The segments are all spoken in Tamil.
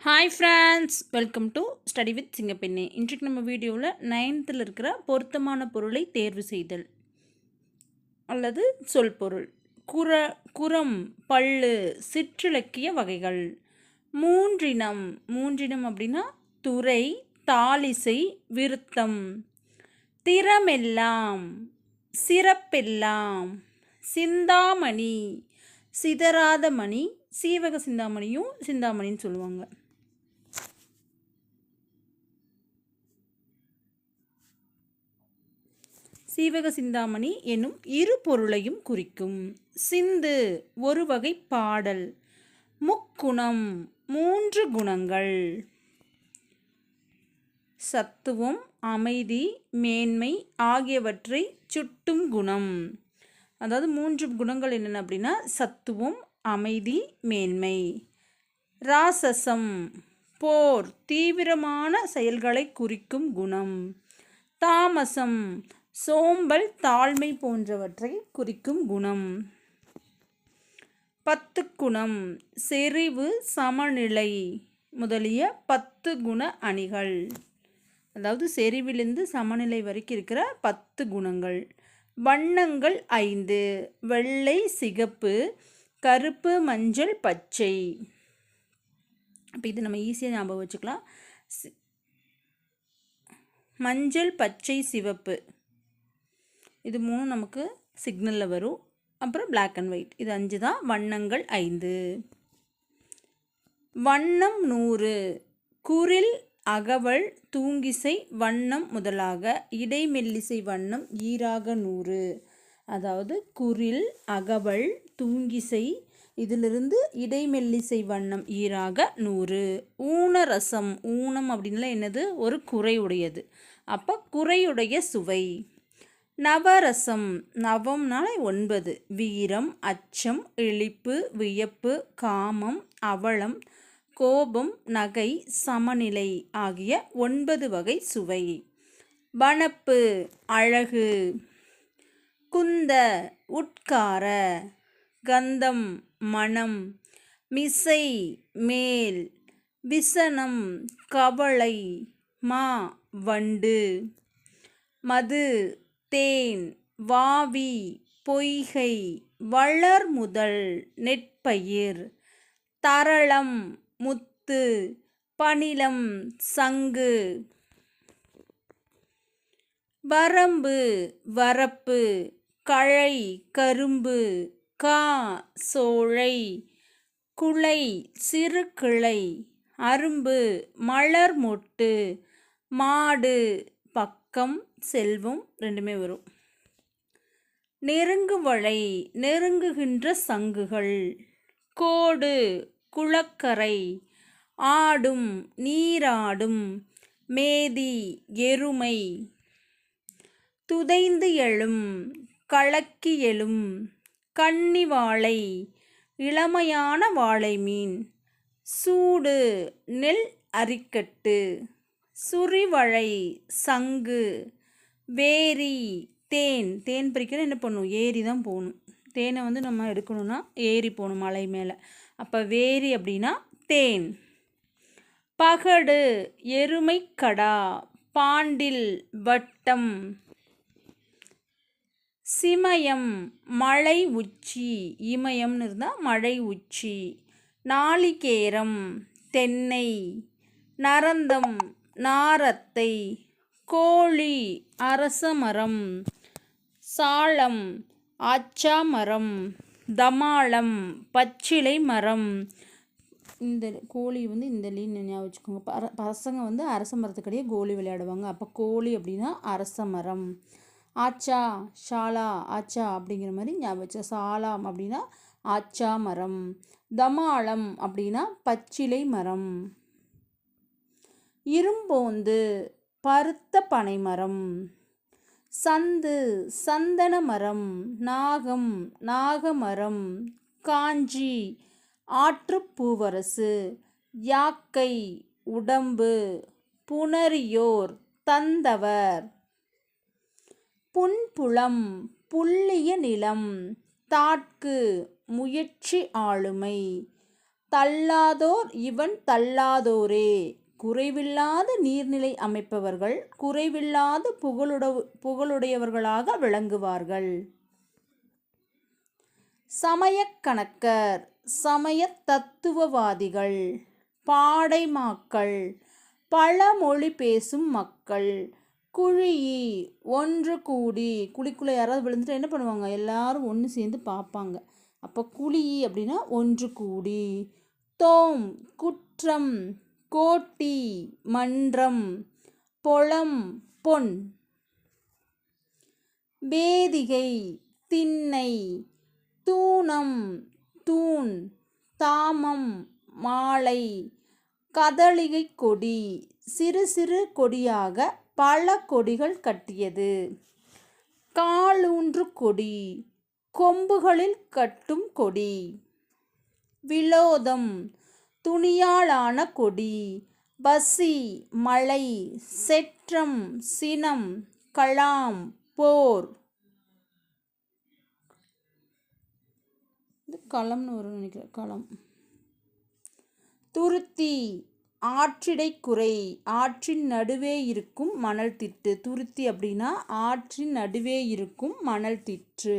Hi friends, welcome to study with Singappenne. இன்றைக்கு நம்ம வீடியோவில் 9th இருக்கிற பொருத்தமான பொருளை தேர்வு செய்தல் அல்லது சொல் பொருள். குரம், பள்ளு, சிற்றிலக்கிய வகைகள். மூன்றினம் அப்படின்னா துறை, தாளிசை, விருத்தம். திறமெல்லாம், சிறப்பெல்லாம், சிந்தாமணி, சிதறாத மணி, சீவக சிந்தாமணியும் சிந்தாமணின்னு சொல்லுவாங்க. சீவக சிந்தாமணி என்னும் இரு பொருளையும் குறிக்கும். சிந்து ஒரு வகை பாடல். முக்குணம் மூன்று குணங்கள். சத்துவம், அமைதி, மேன்மை ஆகியவற்றை சுட்டும் குணம். அதாவது மூன்று குணங்கள் என்னென்ன அப்படின்னா சத்துவம், அமைதி, மேன்மை. ராசசம் போர், தீவிரமான செயல்களை குறிக்கும் குணம். தாமசம் சோம்பல், தாழ்மை போன்றவற்றை குறிக்கும் குணம். 10 குணம் செறிவு, சமநிலை முதலிய 10 குண அணிகள். அதாவது செறிவிலிருந்து சமநிலை வரைக்கும் இருக்கிற 10 குணங்கள். வண்ணங்கள் 5. வெள்ளை, சிகப்பு, கருப்பு, மஞ்சள், பச்சை. அப்போ இது நம்ம ஈஸியாக ஞாபகம் வச்சுக்கலாம். மஞ்சள், பச்சை, சிவப்பு இது 3 நமக்கு சிக்னலில் வரும். அப்புறம் பிளாக் அண்ட் ஒயிட், இது 5 தான். வண்ணங்கள் 5. வண்ணம் 100. குரில், அகவல், தூங்கிசை வண்ணம் முதலாக இடைமெல்லிசை வண்ணம் ஈராக 100. அதாவது குரில், அகவல், தூங்கிசை இதிலிருந்து இடைமெல்லிசை வண்ணம் ஈராக 100. ஊனரசம், ஊனம் அப்படின்லாம் என்னது, ஒரு குறை உடையது. அப்போ குறையுடைய சுவை. நவரசம், நவம்னால 9. வீரம், அச்சம், இழிப்பு, வியப்பு, காமம், அவலம், கோபம், நகை, சமநிலை ஆகிய 9 வகை சுவை. வனப்பு அழகு. குந்த உட்கார. கந்தம் மனம். மிசை மேல். விசனம் கவலை. மா வண்டு. மது தேன். வாவி பொய்கை. வளர்முதல் நெற்பயிர். தரளம் முத்து. பணிலம் சங்கு. வரம்பு வரப்பு. களை கரும்பு. கா சோழை. குலை சிறு கிளை. அரும்பு மலர் மொட்டு. மாடு பக்கம், செல்வம் ரெண்டுமே வரும். நெருங்குவளை, நெருங்குகின்ற சங்குகள். கோடு குளக்கரை. ஆடும் நீராடும். மேதி எருமை. துதைந்து எழும், கலக்கி எழும். கன்னி வாழை, இளமையான வாழை மீன். சூடு நெல் அரிக்கட்டு. சுரிவளை சங்கு. வேரி தேன். தேன் பறிக்கணும் என்ன பண்ணணும், ஏரி தான் போகணும். தேனை வந்து நம்ம எடுக்கணும்னா ஏரி போகணும் மலை மேலே. அப்போ வேரி அப்படின்னா தேன். பகடு எருமைக்கடா. பாண்டில் வட்டம். சிமயம் மலை உச்சி. இமயம்னு இருந்தால் மழை உச்சி. நாளிகேரம் தென்னை. நரந்தம் நாரத்தை. கோழி அரசமரம். சாளம் ஆச்சா மரம். தமாளம் பச்சிலை மரம். இந்த கோழி வந்து இந்த லீன் ஞாபகம் வச்சுக்கோங்க. பசங்க வந்து அரச மரத்துக்கடியே கோலி விளையாடுவாங்க. அப்போ கோழி அப்படின்னா அரச மரம். ஆச்சா ஷாலா ஆச்சா அப்படிங்கிற மாதிரி ஞாபகம் வச்சா. சாலாம் அப்படின்னா ஆச்சா மரம். தமாளம் அப்படின்னா பச்சிலை மரம். இரும்போந்து பருத்த பனைமரம். சந்து சந்தன மரம். நாகம் நாகமரம். காஞ்சி ஆற்றுப்பூவரசு. யாக்கை உடம்பு. புணரியோர் தந்தவர். புன்புலம் புல்லிய நிலம். தாட்கு முயற்சி ஆளுமை. தள்ளாதோர் இவன் தள்ளாதோரே. குறைவில்லாத நீர்நிலை அமைப்பவர்கள் குறைவில்லாத புகழுடையவர்களாக விளங்குவார்கள். சமயக்கணக்கர் சமய தத்துவவாதிகள். பாடைமாக்கள் பழமொழி பேசும் மக்கள். குழியி ஒன்று கூடி. குழிக்குள்ளே யாராவது விழுந்துட்டு என்ன பண்ணுவாங்க, எல்லாரும் ஒன்று சேர்ந்து பார்ப்பாங்க. அப்போ குழியி அப்படின்னா ஒன்று கூடி. தோம் குற்றம் கோட்டி மன்றம் பொலம் பொன். வேதிகை திண்ணை தூணம் தூண் தாமம் மாலை. கதளிகை கொடி சிறு சிறு கொடியாக பல கொடிகள் கட்டியது. காலூன்று கொடி கொம்புகளில் கட்டும் கொடி. விலோதம் துணியாலான கொடி. பசி மழை செற்றம் சினம் கலாம் போர். களம்னு வரும் நினைக்கிறேன், களம். துருத்தி ஆற்றிடைக்குறை ஆற்றின் நடுவே இருக்கும் மணல் திட்டு. துருத்தி அப்படின்னா ஆற்றின் நடுவே இருக்கும் மணல் திட்டு.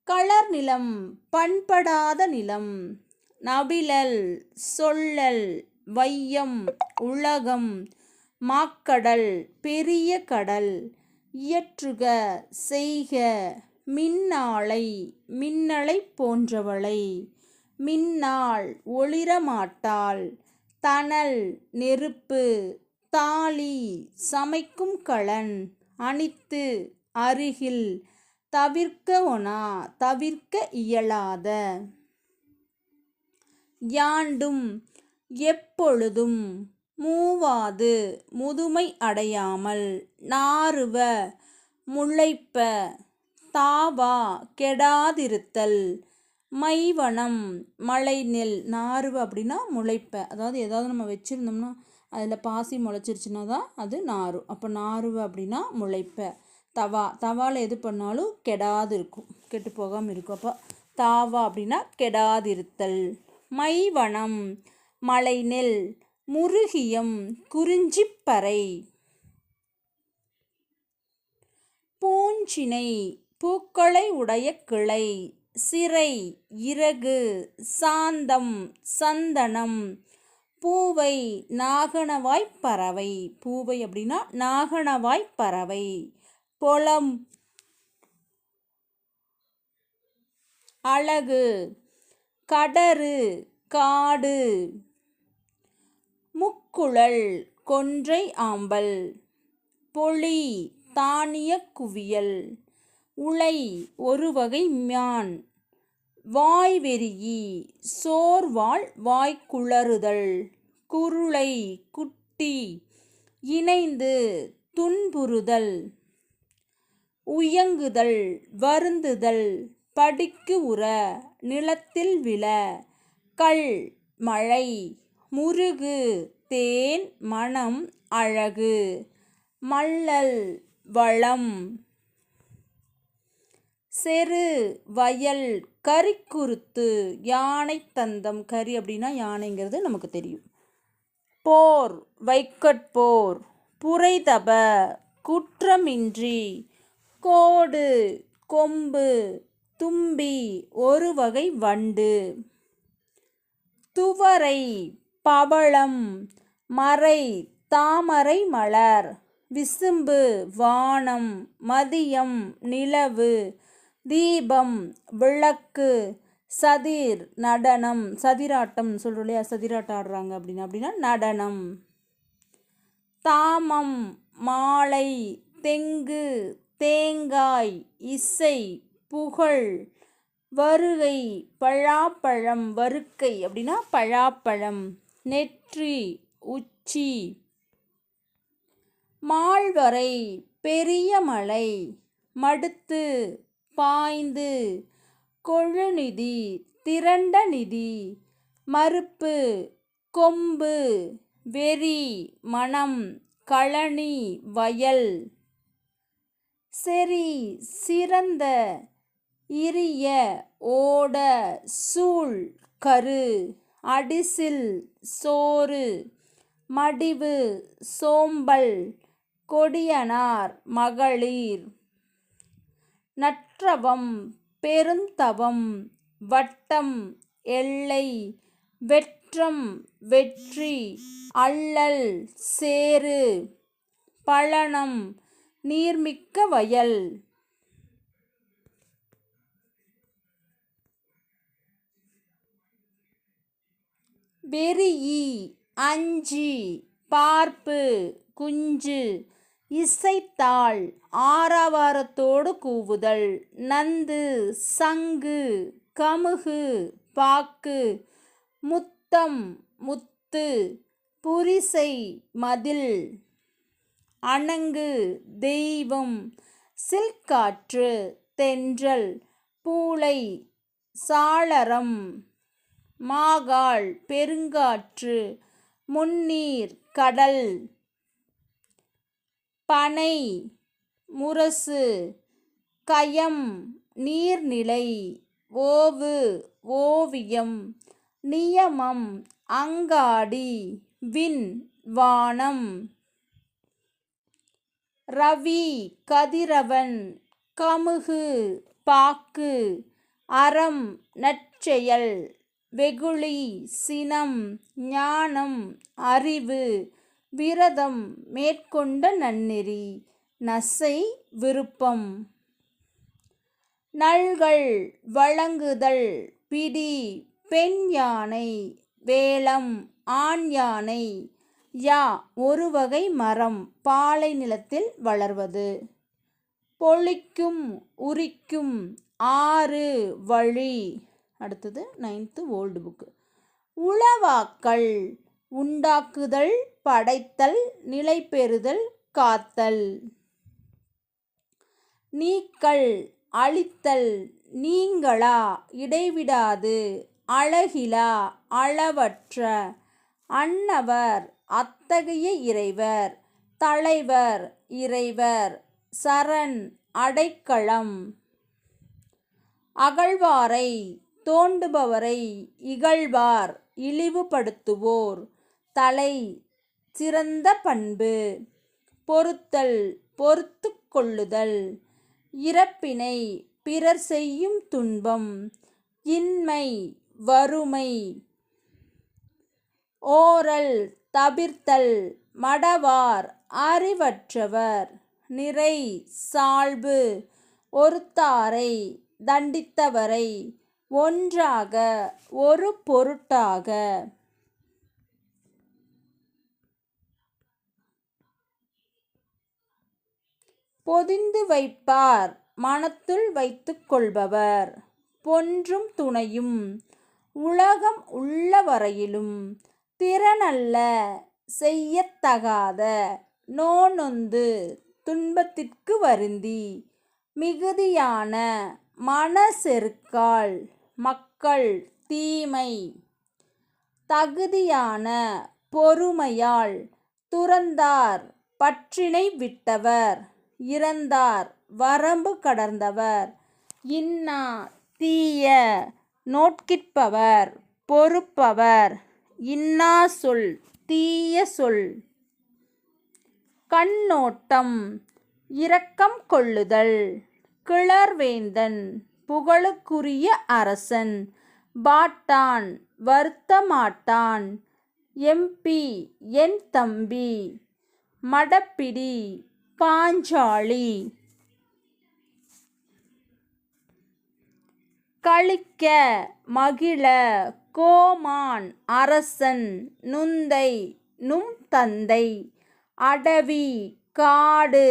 களர் நிலம் பண்படாத நிலம். நபிலல் சொல்லல் வையம் உலகம் மாக்கடல் பெரிய கடல். இயற்றுக செய்க மின்னாளை மின்னலை போன்றவளை. மின்னாள் ஒளிரமாட்டாள். தணல் நெருப்பு. தாலி சமைக்கும் கலன். அணித்து அருகில். தவிர்க்க ஒணா தவிர்க்க இயலாத. யாண்டும் எப்பொழுதும். மூவாது முதுமை அடையாமல். நாறுவ முளைப்ப. தாவா கெடாதிருத்தல். மைவனம் மழை நெல். நாறுவ அப்படின்னா முளைப்ப, அதாவது ஏதாவது நம்ம வச்சுருந்தோம்னா அதில் பாசி முளைச்சிருச்சுன்னா தான் அது நாறு. அப்போ நாறுவ அப்படின்னா முளைப்ப. தவாவில் எது பண்ணாலும் கெடாது இருக்கும், கெட்டு போகாமல் இருக்கும். அப்போ தாவா அப்படின்னா கெடாதிருத்தல். மைவனம் மழை நெல். முருகியம் குறிஞ்சிப்பறை. பூஞ்சினை பூக்களை உடைய கிளை. சிறை இறகு. சாந்தம் சந்தனம். பூவை நாகனவாய் பறவை. பூவை அப்படின்னா நாகனவாய் பறவை. பொலம் அழகு. கடறு காடு. முக்குழல் கொன்றை ஆம்பல். பொலி தானிய குவியல். உளை ஒரு வகை மான். வாய்வெறியி சோர்வாள் வாய்க்குளறுதல். குருளை குட்டி. இணைந்து துன்புறுதல். உயங்குதல் வருந்துதல். படிக்கு உற நிலத்தில் விழ. கல் மழை. முருகு தேன் மணம் அழகு. மல்லல் வளம். செரு வயல் கரிக்குருத்து. யானை தந்தம். கரி அப்படின்னா யானைங்கிறது நமக்கு தெரியும். போர் வைக்கட்போர். புரைதப குற்றமின்றி. கோடு கொம்பு. தும்பி ஒரு வகை வண்டு. துவரை பவளம். மறை தாமரை மலர். விசும்பு வானம். மதியம் நிலவு. தீபம் விளக்கு. சதிர் நடனம். சதிராட்டம் சொல்கிறோம் இல்லையா, சதிராட்டம் ஆடுறாங்க அப்படின்னா நடனம். தாமம் மாலை. தெங்கு தேங்காய். இசை புகழ். வருகை பழாப்பழம். வருக்கை அப்படின்னா பழாப்பழம். நெற்றி உச்சி. மால்வரை பெரிய மலை. மடுத்து பாய்ந்து. கொழுநிதி திரண்ட நிதி. மறுப்பு கொம்பு. வெறி மனம். களனி வயல். செறி சிறந்த. இரிய ஓட சூழ் கரு அடிசில் சோறு மடிவு சோம்பல் கொடியனார் மகளிர் நற்றவம் பெருந்தவம் வட்டம் எல்லை வெற்றம் வெற்றி அல்லல் சேறு பழனம் நீர்மிக்க வயல். வெறீஇ அஞ்சி பார்ப்பு குஞ்சு இசைத்தாள் ஆரவாரத்தோடு கூவுதல் நந்து சங்கு கமுகு பாக்கு முத்தம் முத்து புரிசை மதில் அணங்கு தெய்வம் சில்காற்று தென்றல் பூளை சாளரம் மாகாள் பெருங்காற்று முன்னீர் கடல் பனை முரசு கயம் நீர்நிலை ஓவு ஓவியம் நியமம் அங்காடி விண் வானம் ரவி கதிரவன் கமுகு பாக்கு அறம் நற்செயல் வெகுளி சினம் ஞானம் அறிவு விரதம் மேற்கொண்ட நன்னெறி நசை விருப்பம் நல்கள் வழங்குதல் பிடி பெண் யானை வேலம் ஆண் யானை யா ஒரு வகை மரம் பாலை நிலத்தில் வளர்வது பொழிக்கும் உரிக்கும் ஆறு வழி. அடுத்தது 9th ஓல்டு புக்கு. உளவாக்கல் உண்டாக்குதல் படைத்தல் நிலைபெறுதல் காத்தல். நீக்கல் அழித்தல் நீங்களா இடைவிடாது அழகிலா அளவற்ற அன்னவர் அத்தகைய இறைவர் தலைவர் இறைவர் சரண் அடைக்கலம். அகழ்வாரை தோண்டுபவரை இகழ்வார் இழிவுபடுத்துவோர் தலை சிறந்த பண்பு. பொறுத்தல் பொறுத்து கொள்ளுதல் இறப்பினை பிறர் செய்யும் துன்பம் இன்மை வறுமை. ஓரல் தவிர்த்தல் மடவார் அறிவற்றவர் நிறை சால்பு ஒருத்தாரை தண்டித்தவரை ஒன்றாக ஒரு பொருட்டாக. பொதிந்து வைப்பார் மனத்துள் வைத்து கொள்பவர் பொன்றும் துணையும் உலகம் உள்ள வரையிலும் திறனல்ல செய்யத்தகாத நோனொந்து துன்பத்திற்கு வருந்தி மிகுதியான மனசெருக்கால் மக்கள் தீமை. தகுதியான பொறுமையால் துறந்தார் பற்றினை விட்டவர் இறந்தார் வரம்பு கடந்தவர் இன்னா தீய நோட்கிற்பவர் பொறுப்பவர் இன்னா சொல் தீய சொல். கண்ணோட்டம் இரக்கம் கொள்ளுதல் கிளர்வேந்தன் புகழுக்குரிய அரசன் பாட்டான் வருத்த மாட்டான் எம்பி என் தம்பி மடப்பிடி பாஞ்சாலி. களிக்க மகிழ கோமான் அரசன் நுந்தை நும் தந்தை அடவி காடு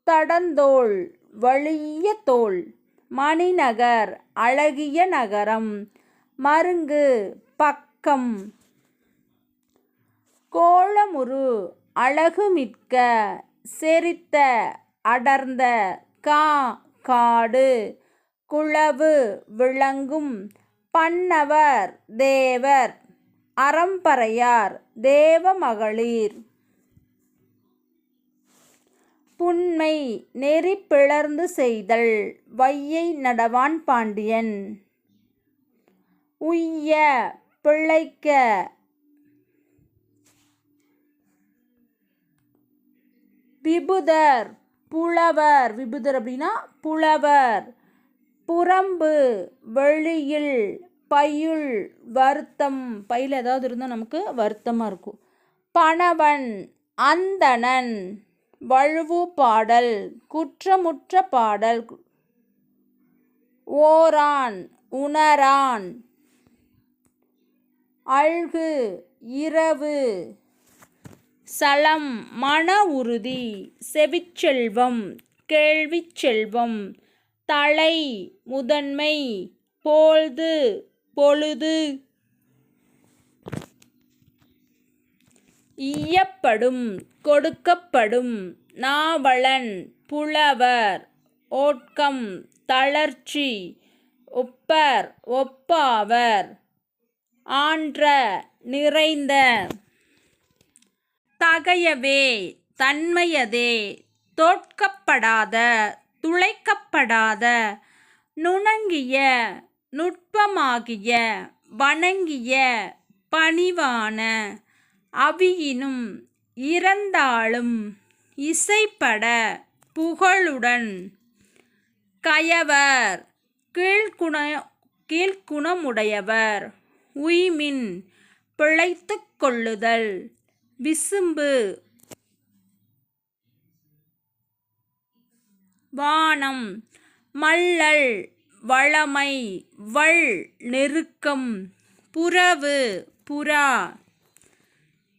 தடந்தோள் வலிய தோள். மணிநகர் அழகிய நகரம் மருங்கு பக்கம். கோலமுறு அழகுமிக்க செறித்த அடர்ந்த காடு குளவு விளங்கும் பன்னவர் தேவர் அறம்பறையார் தேவ மகளிர். புன்மை நெறி பிளர்ந்து செய்தல் வையை நடவான் பாண்டியன். உய்ய பிழைக்க விபுதர் புலவர் விபுதர் அப்படின்னா புலவர். புறம்பு வெளியில் பையுள் வருத்தம் பையில் ஏதாவது இருந்தால் நமக்கு வருத்தமாக இருக்கும். பணவன் அந்தணன் வழுவு பாடல் குற்றமுற்ற பாடல். ஓரான் உணரான் அல்கு இரவு. சலம் மன உறுதி செவிச்செல்வம் கேள்விச் செல்வம். தலை முதன்மை போழ்து பொழுது. ஈயப்படும் கொடுக்கப்படும். நாவலன் புலவர். ஓட்கம் தளர்ச்சி. ஒப்பர் ஒப்பாவர். ஆன்ற நிறைந்த. தகையவே தன்மையதே தோற்கப்படாத துளைக்கப்படாத. நுணங்கிய நுட்பமாகிய வணங்கிய பணிவான. அவியினும் இறந்தாலும் இசைப்பட புகழுடன். கயவர் கீழ்குணமுடையவர். உய்மின் பிழைத்துக் கொள்ளுதல். விசும்பு வானம். மல்லல் வளமை வள் நெருக்கம். புறவு புறா.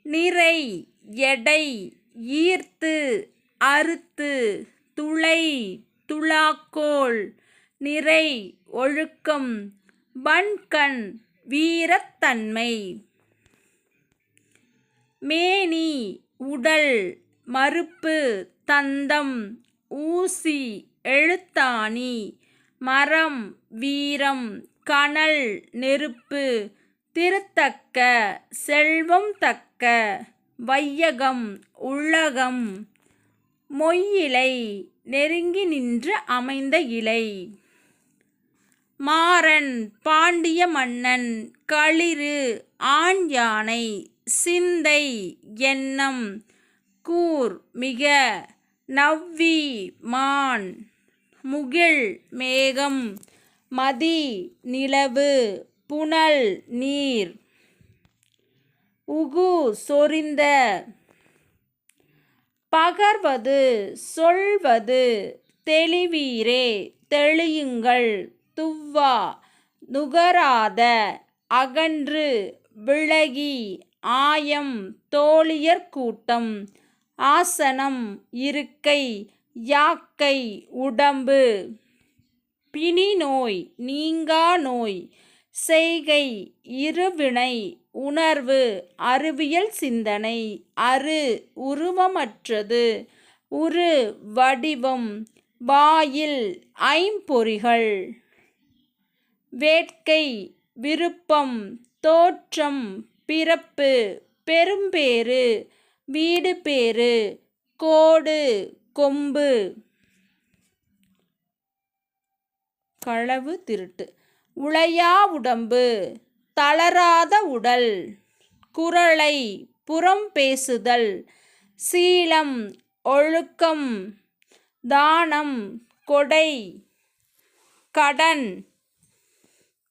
நிறை எடை ஈர்த்து அறுத்து. துளை துலாக்கோல். நிறை ஒழுக்கம். வன்கண் வீரத்தன்மை. மேனி உடல். மருப்பு தந்தம். ஊசி எழுத்தாணி. மரம் வீரம். கனல் நெருப்பு. திருத்தக்க செல்வம் தக்க. வையகம் உள்ளகம். மொய்யிலை நெருங்கி நின்று அமைந்த இலை. மாறன் பாண்டிய மன்னன். களிறு ஆண் யானை. சிந்தை எண்ணம். கூர் மிக. நவ்வி மான். முகில் மேகம். மதி நிலவு. புனல் நீர். உகு சொரிந்த. பகர்வது சொல்வது. தெளிவீரே தெளியுங்கள். துவ்வா நுகராத. அகன்று விலகி. ஆயம் தோழியர் கூட்டம். ஆசனம் இருக்கை யாக்கை உடம்பு. பிணிநோய் நீங்கா நோய். செய்கை இருவினை. உணர்வு அறிவியல் சிந்தனை. அரு உருவமற்றது. உரு வடிவம். வாயில் ஐம்பொறிகள். வேட்கை விருப்பம். தோற்றம் பிறப்பு. பெரும்பேறு. வீடு பேறு. கோடு கொம்பு. களவு திருட்டு. உளையா உடம்பு. தளராத உடல். குறளை புறம் பேசுதல். சீலம் ஒழுக்கம். தானம் கொடை. கடன்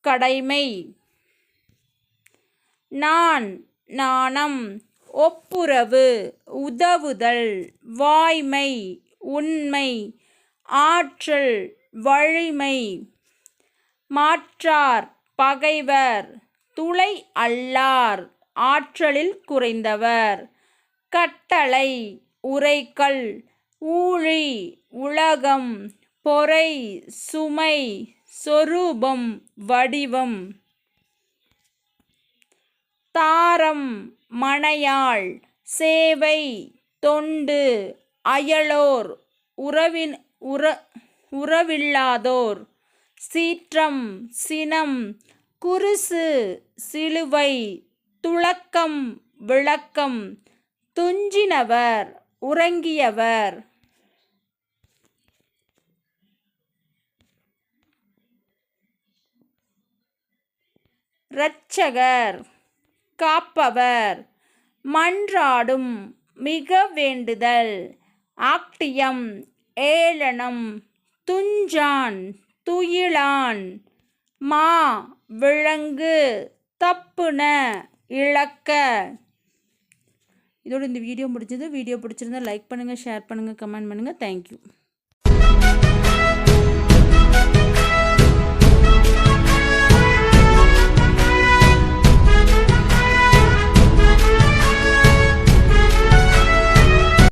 கடமை. நாணம் ஒப்புரவு. உதவுதல். வாய்மை உண்மை. ஆற்றல் வலிமை. மாற்றார் பகைவர். துளை அல்லார். ஆற்றலில் குறைந்தவர். கட்டளை உரைக்கல். ஊழி உலகம். பொறை சுமை. சொரூபம் வடிவம். தாரம் மனையாள். சேவை தொண்டு. அயலோர் உறவில்லாதோர். சீற்றம் சினம். குருசு சிலுவை. துளக்கம் விளக்கம். துஞ்சினவர் உறங்கியவர். இரட்சகர், காப்பவர், மன்றாடும், மிக வேண்டுதல், ஆக்டியம், ஏளனம், துஞ்சான், துயிலான், மா, விலங்கு, தப்புன, இழக்க. இதோட இந்த வீடியோ முடிஞ்சது. வீடியோ பிடிச்சிருந்தா லைக் பண்ணுங்கள், ஷேர் பண்ணுங்கள், கமெண்ட் பண்ணுங்கள். தேங்க்யூ.